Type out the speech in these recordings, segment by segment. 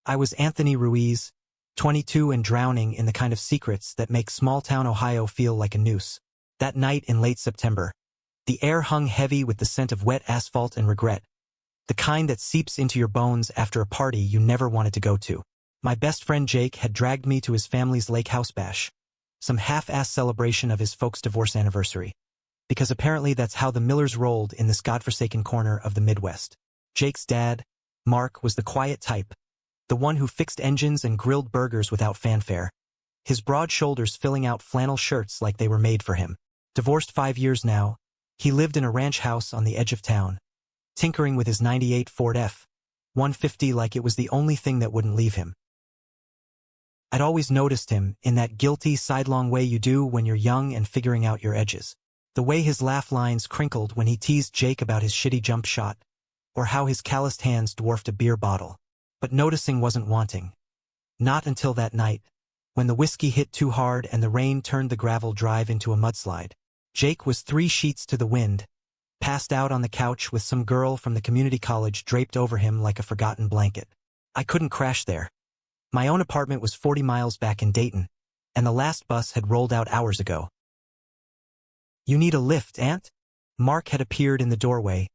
I was Anthony Ruiz, 22 and drowning in the kind of secrets that make small-town Ohio feel like a noose. That night in late September, the air hung heavy with the scent of wet asphalt and regret, the kind that seeps into your bones after a party you never wanted to go to. My best friend Jake had dragged me to his family's lake house bash, some half-ass celebration of his folks' divorce anniversary, because apparently that's how the Millers rolled in this godforsaken corner of the Midwest. Jake's dad, Mark, was the quiet type, the one who fixed engines and grilled burgers without fanfare, his broad shoulders filling out flannel shirts like they were made for him. Divorced 5 years now, he lived in a ranch house on the edge of town, tinkering with his '98 Ford F-150 like it was the only thing that wouldn't leave him. I'd always noticed him in that guilty, sidelong way you do when you're young and figuring out your edges. The way his laugh lines crinkled when he teased Jake about his shitty jump shot, or how his calloused hands dwarfed a beer bottle. But noticing wasn't wanting. Not until that night, when the whiskey hit too hard and the rain turned the gravel drive into a mudslide. Jake was 3 sheets to the wind, passed out on the couch with some girl from the community college draped over him like a forgotten blanket. I couldn't crash there. My own apartment was 40 miles back in Dayton, and the last bus had rolled out hours ago. "You need a lift, Aunt?" Mark had appeared in the doorway,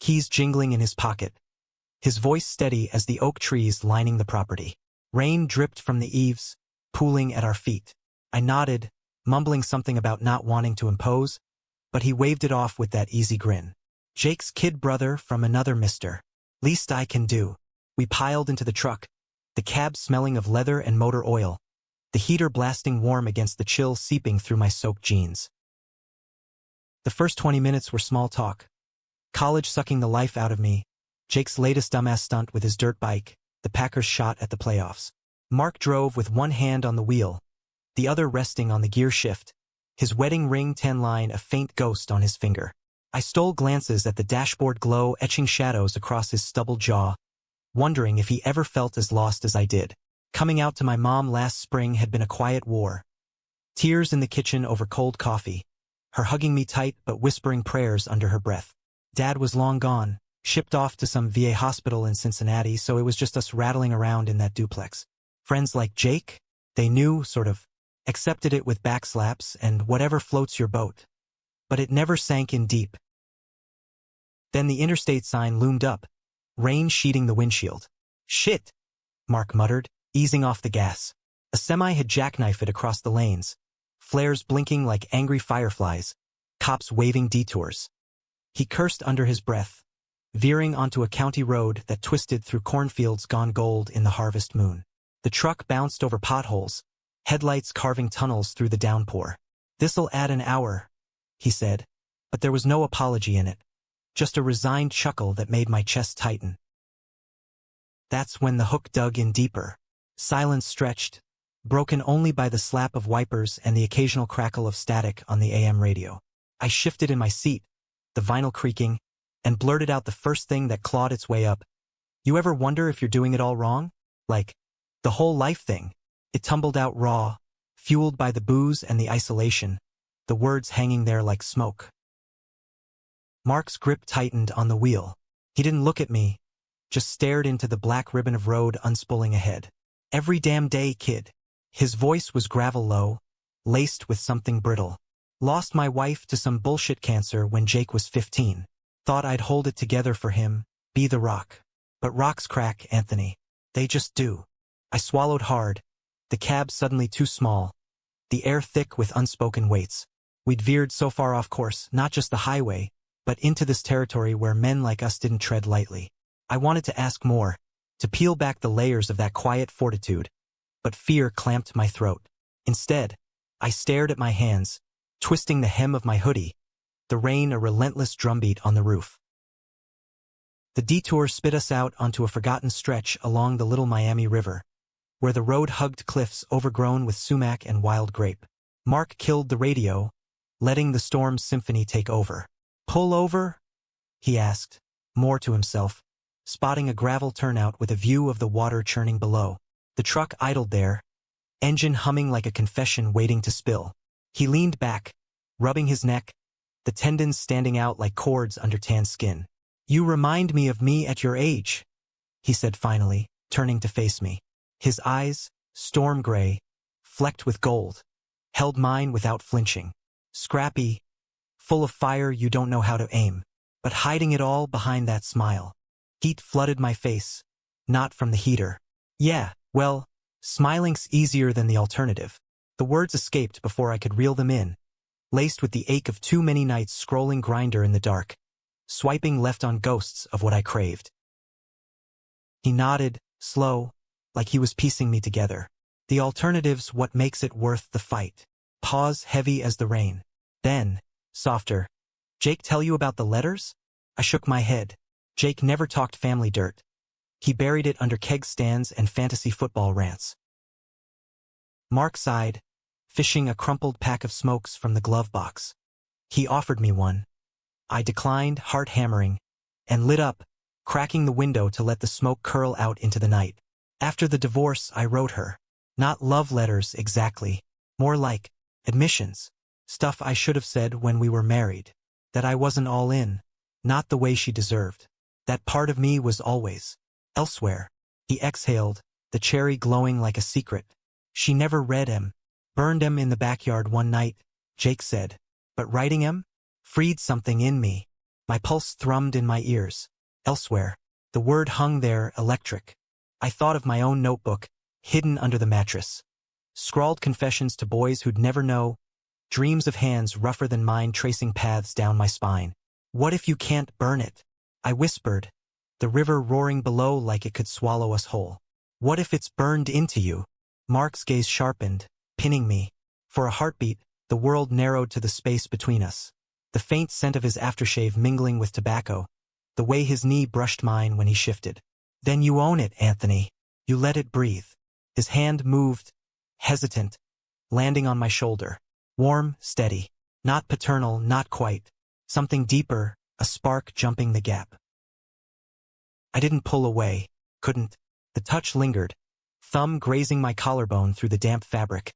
keys jingling in his pocket, his voice steady as the oak trees lining the property. Rain dripped from the eaves, pooling at our feet. I nodded, mumbling something about not wanting to impose, but he waved it off with that easy grin. "Jake's kid brother from another mister. Least I can do." We piled into the truck, the cab smelling of leather and motor oil, the heater blasting warm against the chill seeping through my soaked jeans. The first 20 minutes were small talk. College sucking the life out of me, Jake's latest dumbass stunt with his dirt bike, the Packers' shot at the playoffs. Mark drove with one hand on the wheel, the other resting on the gear shift, his wedding ring 10 line a faint ghost on his finger. I stole glances at the dashboard glow etching shadows across his stubbled jaw, wondering if he ever felt as lost as I did. Coming out to my mom last spring had been a quiet war. Tears in the kitchen over cold coffee, her hugging me tight but whispering prayers under her breath. Dad was long gone, shipped off to some VA hospital in Cincinnati, so it was just us rattling around in that duplex. Friends like Jake, they knew, sort of, accepted it with backslaps and whatever floats your boat. But it never sank in deep. Then the interstate sign loomed up, rain sheeting the windshield. "Shit," Mark muttered, easing off the gas. A semi had jackknifed it across the lanes, flares blinking like angry fireflies, cops waving detours. He cursed under his breath, veering onto a county road that twisted through cornfields gone gold in the harvest moon. The truck bounced over potholes, headlights carving tunnels through the downpour. "This'll add an hour," he said, but there was no apology in it, just a resigned chuckle that made my chest tighten. That's when the hook dug in deeper. Silence stretched, broken only by the slap of wipers and the occasional crackle of static on the AM radio. I shifted in my seat, the vinyl creaking, and blurted out the first thing that clawed its way up. "You ever wonder if you're doing it all wrong? Like, the whole life thing?" It tumbled out raw, fueled by the booze and the isolation, the words hanging there like smoke. Mark's grip tightened on the wheel. He didn't look at me, just stared into the black ribbon of road unspooling ahead. "Every damn day, kid." His voice was gravel low, laced with something brittle. "Lost my wife to some bullshit cancer when Jake was 15. Thought I'd hold it together for him, be the rock. But rocks crack, Anthony. They just do." I swallowed hard, the cab suddenly too small, the air thick with unspoken weights. We'd veered so far off course, not just the highway, but into this territory where men like us didn't tread lightly. I wanted to ask more, to peel back the layers of that quiet fortitude, but fear clamped my throat. Instead, I stared at my hands, twisting the hem of my hoodie, the rain a relentless drumbeat on the roof. The detour spit us out onto a forgotten stretch along the Little Miami River, where the road hugged cliffs overgrown with sumac and wild grape. Mark killed the radio, letting the storm's symphony take over. "Pull over?" he asked, more to himself, spotting a gravel turnout with a view of the water churning below. The truck idled there, engine humming like a confession waiting to spill. He leaned back, rubbing his neck, the tendons standing out like cords under tan skin. "You remind me of me at your age," he said finally, turning to face me. His eyes, storm gray, flecked with gold, held mine without flinching. Scrappy, full of fire you don't know how to aim, but hiding it all behind that smile. Heat flooded my face, not from the heater. Yeah, well, smiling's easier than the alternative. The words escaped before I could reel them in, laced with the ache of too many nights scrolling Grindr in the dark, swiping left on ghosts of what I craved. He nodded, slow, like he was piecing me together. The alternative's what makes it worth the fight. Pause heavy as the rain. Then, softer. Jake tell you about the letters? I shook my head. Jake never talked family dirt. He buried it under keg stands and fantasy football rants. Mark sighed, fishing a crumpled pack of smokes from the glove box. He offered me one. I declined, heart hammering, and lit up, cracking the window to let the smoke curl out into the night. After the divorce, I wrote her. Not love letters exactly, more like admissions. Stuff I should have said when we were married. That I wasn't all in, not the way she deserved. That part of me was always elsewhere. He exhaled, the cherry glowing like a secret. She never read him. Burned him in the backyard one night, Jake said. But writing him freed something in me. My pulse thrummed in my ears. Elsewhere. The word hung there, electric. I thought of my own notebook, hidden under the mattress. Scrawled confessions to boys who'd never know. Dreams of hands rougher than mine tracing paths down my spine. What if you can't burn it? I whispered, the river roaring below like it could swallow us whole. What if it's burned into you? Mark's gaze sharpened, pinning me. For a heartbeat, the world narrowed to the space between us. The faint scent of his aftershave mingling with tobacco. The way his knee brushed mine when he shifted. Then you own it, Anthony. You let it breathe. His hand moved, hesitant, landing on my shoulder. Warm, steady. Not paternal, not quite. Something deeper, a spark jumping the gap. I didn't pull away, couldn't. The touch lingered, thumb grazing my collarbone through the damp fabric,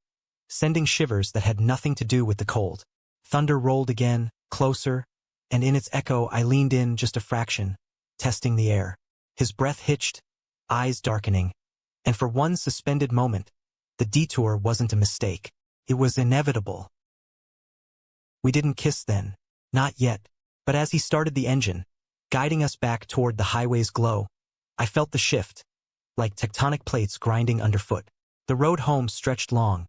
sending shivers that had nothing to do with the cold. Thunder rolled again, closer, and in its echo I leaned in just a fraction, testing the air. His breath hitched, eyes darkening, and for one suspended moment, the detour wasn't a mistake. It was inevitable. We didn't kiss then, not yet, but as he started the engine, guiding us back toward the highway's glow, I felt the shift, like tectonic plates grinding underfoot. The road home stretched long,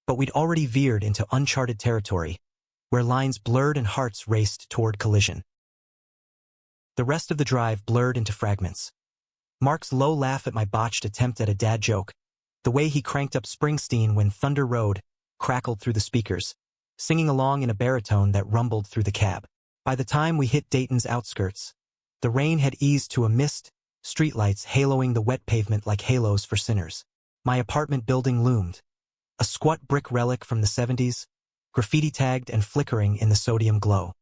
but we'd already veered into uncharted territory, where lines blurred and hearts raced toward collision. The rest of the drive blurred into fragments. Mark's low laugh at my botched attempt at a dad joke, the way he cranked up Springsteen when Thunder Road crackled through the speakers, singing along in a baritone that rumbled through the cab. By the time we hit Dayton's outskirts, the rain had eased to a mist, streetlights haloing the wet pavement like halos for sinners. My apartment building loomed, a squat brick relic from the 70s, graffiti-tagged and flickering in the sodium glow.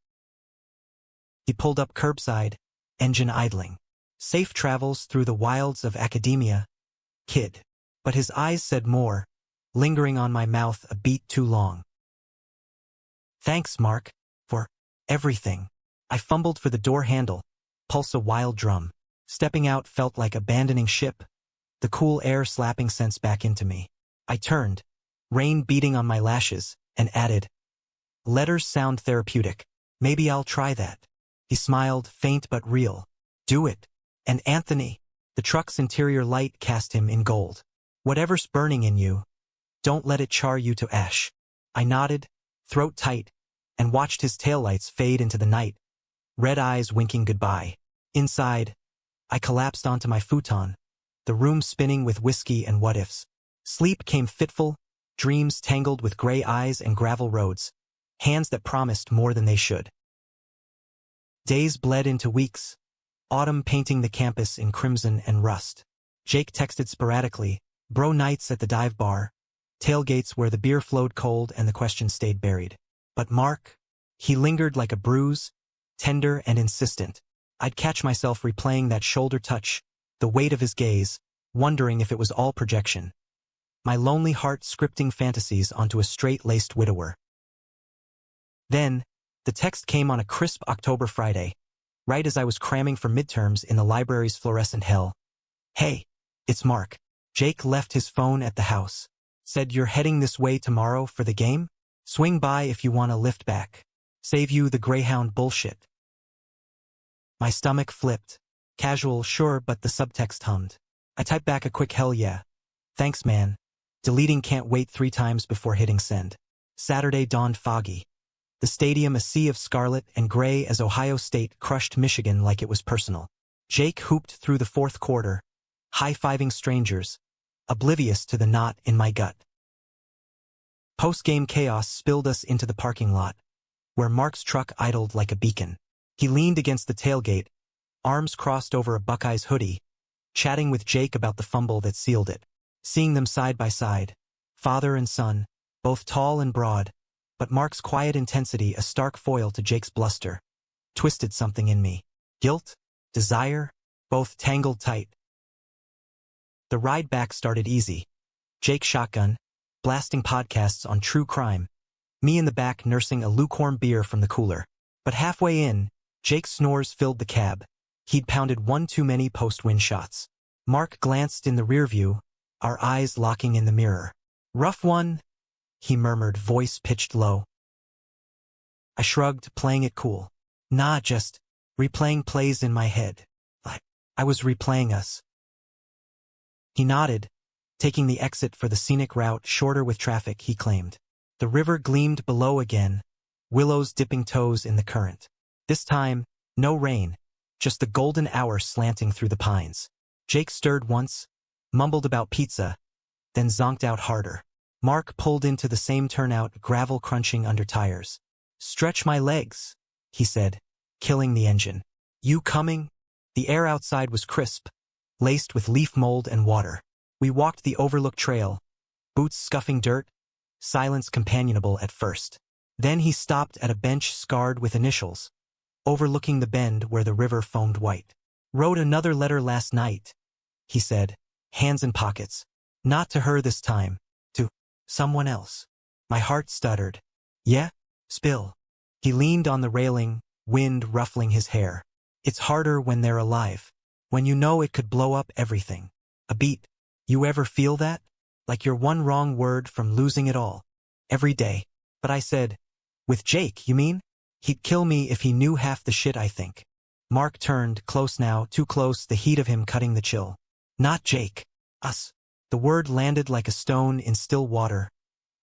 He pulled up curbside, engine idling. Safe travels through the wilds of academia, kid. But his eyes said more, lingering on my mouth a beat too long. Thanks, Mark, for everything. I fumbled for the door handle, pulse a wild drum. Stepping out felt like abandoning ship, the cool air slapping sense back into me. I turned, rain beating on my lashes, and added, letters sound therapeutic. Maybe I'll try that. He smiled, faint but real. Do it. And Anthony, the truck's interior light cast him in gold. Whatever's burning in you, don't let it char you to ash. I nodded, throat tight, and watched his taillights fade into the night, red eyes winking goodbye. Inside, I collapsed onto my futon, the room spinning with whiskey and what-ifs. Sleep came fitful, dreams tangled with gray eyes and gravel roads, hands that promised more than they should. Days bled into weeks, autumn painting the campus in crimson and rust. Jake texted sporadically, bro nights at the dive bar, tailgates where the beer flowed cold and the questions stayed buried. But Mark, he lingered like a bruise, tender and insistent. I'd catch myself replaying that shoulder touch, the weight of his gaze, wondering if it was all projection. My lonely heart scripting fantasies onto a straight-laced widower. Then, the text came on a crisp October Friday, right as I was cramming for midterms in the library's fluorescent hell. Hey, It's Mark. Jake left his phone at the house. Said you're heading this way tomorrow for the game? Swing by if you want a lift back. Save you the Greyhound bullshit. My stomach flipped. Casual, sure, but the subtext hummed. I typed back a quick hell yeah. Thanks, man. Deleting can't wait 3 times before hitting send. Saturday dawned foggy. The stadium a sea of scarlet and gray as Ohio State crushed Michigan like it was personal. Jake hooped through the 4th quarter, high-fiving strangers, oblivious to the knot in my gut. Post-game chaos spilled us into the parking lot, where Mark's truck idled like a beacon. He leaned against the tailgate, arms crossed over a Buckeyes hoodie, chatting with Jake about the fumble that sealed it. Seeing them side by side, father and son, both tall and broad, but Mark's quiet intensity a stark foil to Jake's bluster, twisted something in me. Guilt, desire, both tangled tight. The ride back started easy. Jake shotgun, blasting podcasts on true crime. Me in the back nursing a lukewarm beer from the cooler. But halfway in, Jake's snores filled the cab. He'd pounded one too many post-win shots. Mark glanced in the rearview, our eyes locking in the mirror. Rough one, he murmured, voice pitched low. I shrugged, playing it cool. Nah, just replaying plays in my head. I was replaying us. He nodded, taking the exit for the scenic route shorter with traffic, he claimed. The river gleamed below again, willows dipping toes in the current. This time, no rain, just the golden hour slanting through the pines. Jake stirred once, mumbled about pizza, then zonked out harder. Mark pulled into the same turnout, gravel crunching under tires. Stretch my legs, he said, killing the engine. You coming? The air outside was crisp, laced with leaf mold and water. We walked the overlooked trail, boots scuffing dirt, silence companionable at first. Then he stopped at a bench scarred with initials, overlooking the bend where the river foamed white. Wrote another letter last night, he said, hands in pockets. Not to her this time, to someone else. My heart stuttered. Yeah? Spill. He leaned on the railing, wind ruffling his hair. It's harder when they're alive, when you know it could blow up everything. A beat. You ever feel that? Like you're one wrong word from losing it all. Every day. But I said, with Jake, you mean? He'd kill me if he knew half the shit I think. Mark turned, close now, too close, the heat of him cutting the chill. Not Jake. Us. The word landed like a stone in still water,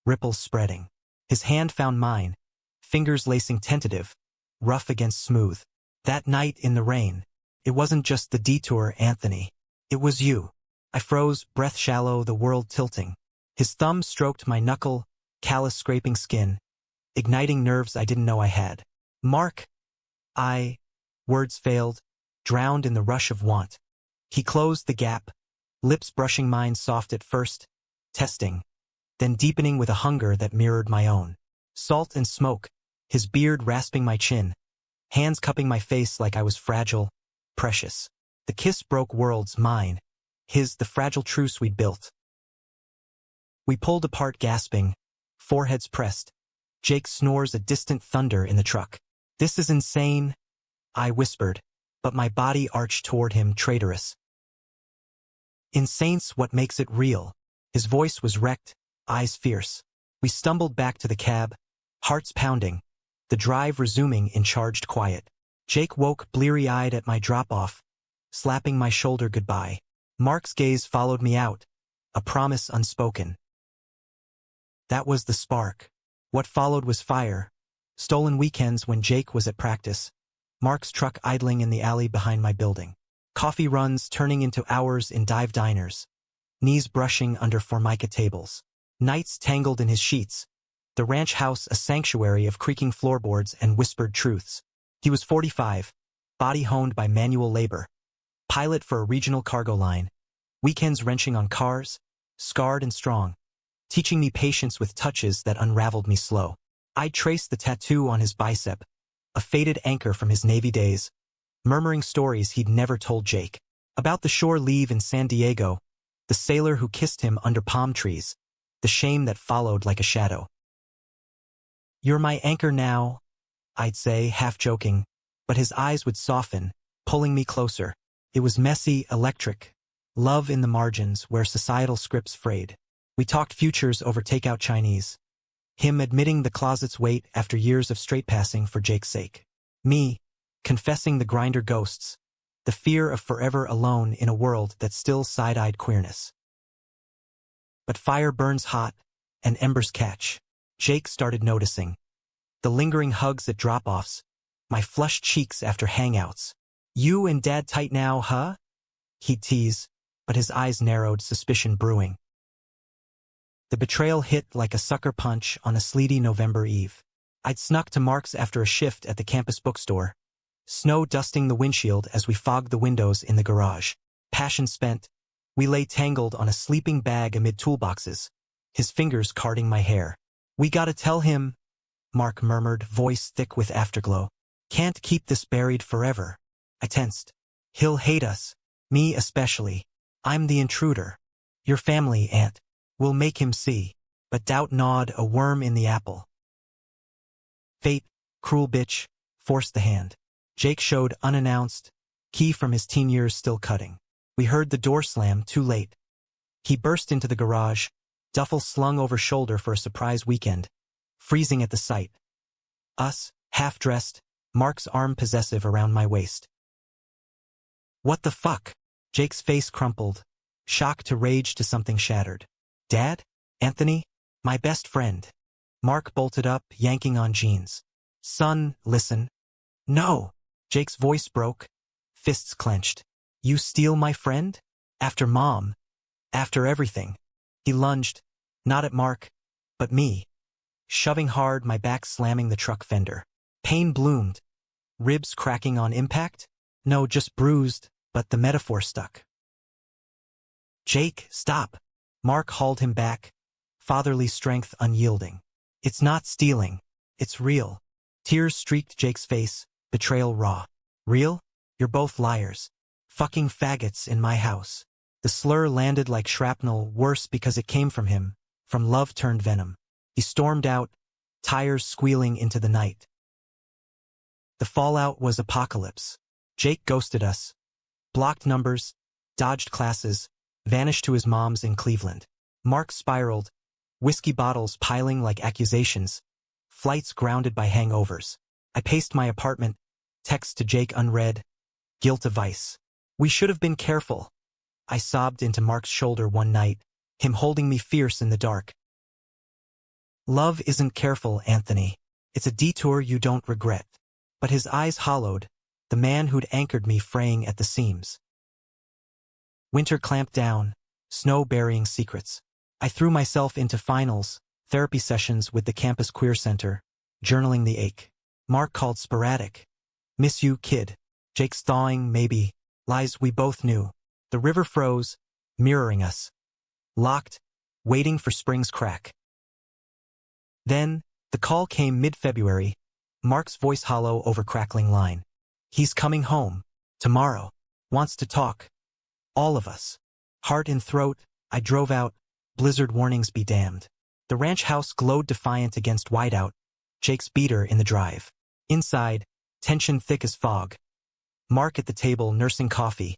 ripples spreading. His hand found mine, fingers lacing tentative, rough against smooth. That night in the rain, it wasn't just the detour, Anthony. It was you. I froze, breath shallow, the world tilting. His thumb stroked my knuckle, callous scraping skin, igniting nerves I didn't know I had. Mark. Words failed, drowned in the rush of want. He closed the gap, lips brushing mine soft at first, testing, then deepening with a hunger that mirrored my own. Salt and smoke, his beard rasping my chin, hands cupping my face like I was fragile, precious. The kiss broke worlds, mine, his the fragile truce we'd built. We pulled apart gasping, foreheads pressed. Jake snores a distant thunder in the truck. This is insane, I whispered, but my body arched toward him, traitorous. Insane's what makes it real. His voice was wrecked, eyes fierce. We stumbled back to the cab, hearts pounding, the drive resuming in charged quiet. Jake woke bleary-eyed at my drop-off, slapping my shoulder goodbye. Mark's gaze followed me out, a promise unspoken. That was the spark. What followed was fire. Stolen weekends when Jake was at practice. Mark's truck idling in the alley behind my building. Coffee runs turning into hours in dive diners. Knees brushing under formica tables. Nights tangled in his sheets. The ranch house a sanctuary of creaking floorboards and whispered truths. He was 45, body honed by manual labor. Pilot for a regional cargo line. Weekends wrenching on cars, scarred and strong. Teaching me patience with touches that unraveled me slow. I traced the tattoo on his bicep, a faded anchor from his Navy days, murmuring stories he'd never told Jake. About the shore leave in San Diego, the sailor who kissed him under palm trees, the shame that followed like a shadow. You're my anchor now, I'd say, half joking, but his eyes would soften, pulling me closer. It was messy, electric, Love in the margins where societal scripts frayed. We talked futures over takeout Chinese. Him admitting the closet's weight after years of straight passing for Jake's sake. Me, confessing the grinder ghosts, the fear of forever alone in a world that still side-eyed queerness. But fire burns hot, and embers catch. Jake started noticing. The lingering hugs at drop-offs, my flushed cheeks after hangouts. You and Dad tight now, huh? He'd tease, but his eyes narrowed, suspicion brewing. The betrayal hit like a sucker punch on a sleety November eve. I'd snuck to Mark's after a shift at the campus bookstore, snow dusting the windshield as we fogged the windows in the garage. Passion spent, we lay tangled on a sleeping bag amid toolboxes, his fingers carding my hair. We gotta tell him, Mark murmured, voice thick with afterglow. Can't keep this buried forever. I tensed. He'll hate us, me especially. I'm the intruder. Your family, Aunt. We'll make him see. But doubt gnawed a worm in the apple. Fate, cruel bitch, forced the hand. Jake showed unannounced, key from his teen years still cutting. We heard the door slam too late. He burst into the garage, duffel slung over shoulder for a surprise weekend, freezing at the sight. Us, half-dressed, Mark's arm possessive around my waist. What the fuck? Jake's face crumpled, shock to rage to something shattered. Dad? Anthony? My best friend. Mark bolted up, yanking on jeans. Son, listen. No! Jake's voice broke, fists clenched. You steal my friend? After Mom? After everything? He lunged, not at Mark, but me. Shoving hard, my back slamming the truck fender. Pain bloomed. Ribs cracking on impact? No, just bruised, but the metaphor stuck. Jake, stop. Mark hauled him back, fatherly strength unyielding. It's not stealing. It's real. Tears streaked Jake's face, betrayal raw. Real? You're both liars. Fucking faggots in my house. The slur landed like shrapnel, worse because it came from him, from love turned venom. He stormed out, tires squealing into the night. The fallout was apocalypse. Jake ghosted us, blocked numbers, dodged classes, vanished to his mom's in Cleveland. Mark spiraled, whiskey bottles piling like accusations, flights grounded by hangovers. I paced my apartment, text to Jake unread, guilt a vice. We should have been careful. I sobbed into Mark's shoulder one night, him holding me fierce in the dark. Love isn't careful, Anthony. It's a detour you don't regret. But his eyes hollowed, the man who'd anchored me fraying at the seams. Winter clamped down, snow burying secrets. I threw myself into finals, therapy sessions with the campus queer center, journaling the ache. Mark called sporadic. Miss you, kid. Jake's thawing, maybe. Lies we both knew. The river froze, mirroring us. Locked, waiting for spring's crack. Then, the call came mid-February, Mark's voice hollow over crackling line. He's coming home. Tomorrow. Wants to talk. All of us. Heart in throat, I drove out, blizzard warnings be damned. The ranch house glowed defiant against whiteout, Jake's beater in the drive. Inside, tension thick as fog. Mark at the table nursing coffee.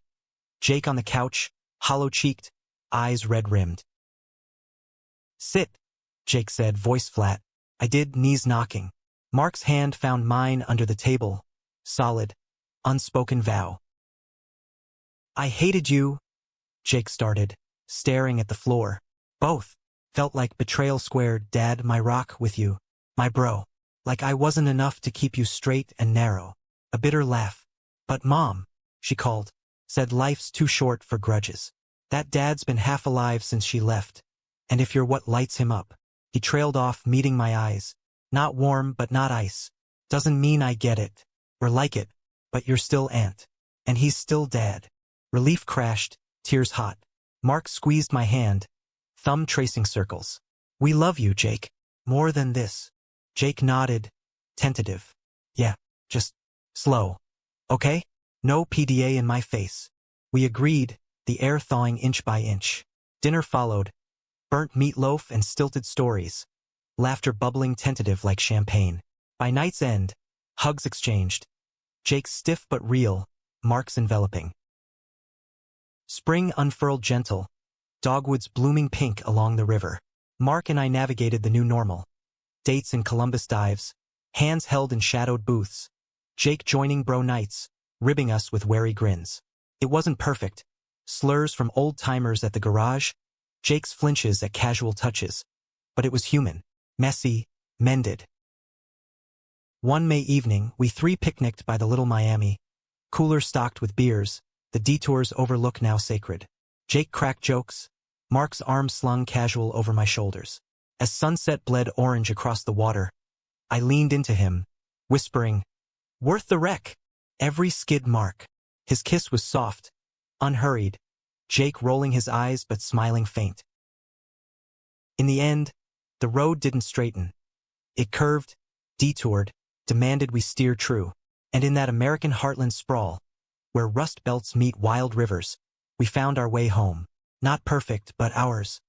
Jake on the couch, hollow-cheeked, eyes red-rimmed. Sit, Jake said, voice flat. I did, knees knocking. Mark's hand found mine under the table. Solid, unspoken vow. I hated you, Jake started, staring at the floor. Both. Felt like betrayal squared, Dad, my rock with you. My bro. Like I wasn't enough to keep you straight and narrow. A bitter laugh. But Mom, she called, said life's too short for grudges. That Dad's been half alive since she left. And if you're what lights him up. He trailed off, meeting my eyes. Not warm, but not ice. Doesn't mean I get it. Or like it. But you're still Aunt. And he's still Dad. Relief crashed, tears hot. Mark squeezed my hand, thumb tracing circles. We love you, Jake. More than this. Jake nodded, tentative. Yeah, just slow. Okay? No PDA in my face. We agreed, the air thawing inch by inch. Dinner followed. Burnt meatloaf and stilted stories. Laughter bubbling tentative like champagne. By night's end, hugs exchanged. Jake stiff but real, Mark's enveloping. Spring unfurled gentle, dogwoods blooming pink along the river. Mark and I navigated the new normal. Dates in Columbus dives, hands held in shadowed booths. Jake joining bro nights, ribbing us with wary grins. It wasn't perfect. Slurs from old-timers at the garage, Jake's flinches at casual touches. But it was human, messy, mended. One May evening, we three picnicked by the Little Miami, cooler stocked with beers, the Detour's overlook now sacred. Jake cracked jokes, Mark's arm slung casual over my shoulders. As sunset bled orange across the water, I leaned into him, whispering, "Worth the wreck." Every skid Mark. His kiss was soft, unhurried, Jake rolling his eyes but smiling faint. In the end, the road didn't straighten. It curved, detoured, demanded we steer true. And in that American heartland sprawl, where rust belts meet wild rivers, we found our way home. Not perfect, but ours.